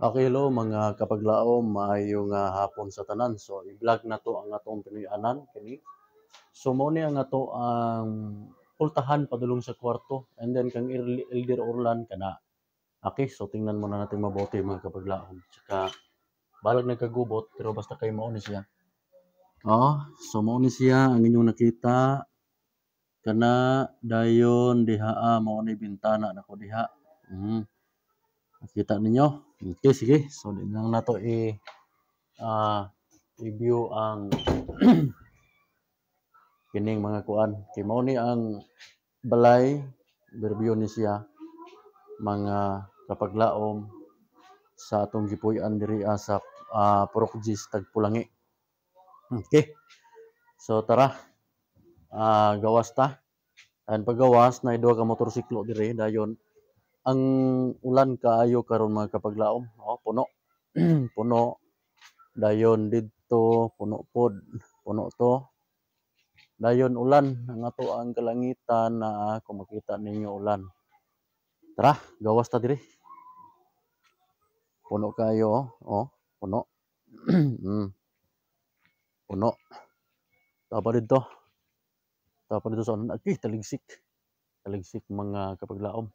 Okay, hello mga kapaglaom, maayong hapon sa tanan. So i-vlog na to ang atong pinuy-anan kini. So mao ni ang ato ang pultahan padulong sa kwarto and then kang Elder Orlan kana. Okay, so tingnan muna natin mabuti mga kapaglaom. Tsaka balag nagkagubot pero basta kay mao ni siya. Oh, so mao ni siya ang inyong nakita kana dayon diha mao ni bintana nako diha. Nakita ninyo? Okay, sige. So di lang nato i-view ang kining mga kuan. Kay mao ni ang balay, review ni siya mga kapaglaom sa atong gipuy-an diri sa Purok Gis Tagpulangi. Okay. So tara, gawas ta. And paggawas na duha ka motorsiklo diri dayon ang ulan kaayo karon mga kapaglaom. Oh, puno. Puno. Dayon didto puno pod. Puno to. Dayon ulan ang ato ang kalangitan na kung makita ninyo ulan. Tara, gawas ta diri. Puno kayo, oh, puno. Puno. Tapa dito. Tapa dito sa ulan. Okay, taligsik. Taligsik mga kapaglaom.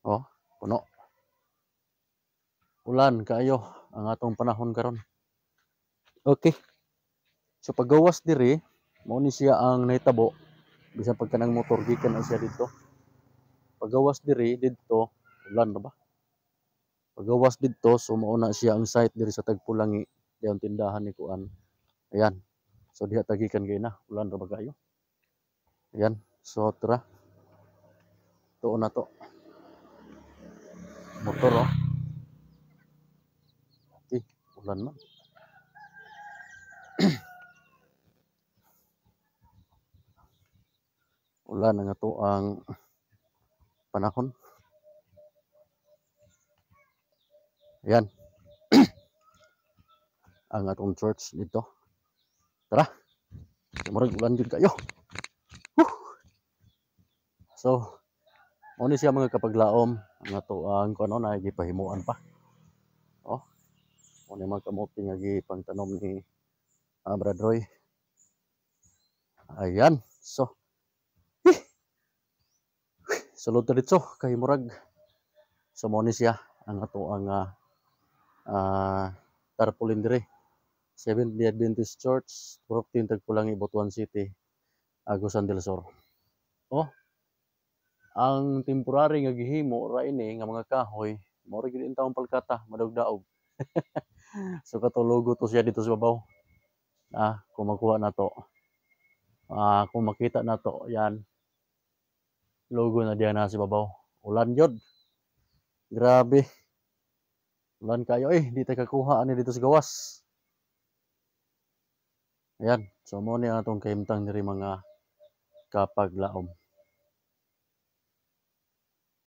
Oh, puno. Ulan kayo ang atong panahon karon. Okay. So paggawas diri, mao ni siya ang nahitabo bisan pagka nang motor gikan na siya dito. Paggawas diri didto ulan na ba? Paggawas didto so mao na siya ang site diri sa Tagpulangi, diyan tindahan ni kuan. Ayan. So diha tagikan kay na ulan ra ba kayo? Ayan. So tara. Tuon na to. Motor oh. Okay, ulan man. Ulan ang ato ang panahon. Ayan. Ang atong church dito. Tara. Murag ulan jud kayo. So, mo ni siya mga kapaglaom ang ato ang kuno na gipahimuan pa. Oh. Mo ni mga kamote nga gipangtanom ni Brad Roy. Ayan. So, sulod ta dito kay murag. So mo ni siya ang ato ang tarpaulin dire. Seventh-day Adventist Church, Purok Tagpulangi, Butuan City, Agusan del Sur. Oh, ang temporary nga gihimo ra ini nga mga kahoy, mao ra gid intawong palkata, madugdaog. So katulugo to siya dito sa babaw. Kung makuha na to. Kung makita na to, yan. Logo na diyan na sa babaw. Ulan jud. Grabe. Ulan kayo di tayo kakuha ani dito sa gawas. Ayan. So mo ni atong kahimtang diri mga kapaglaom.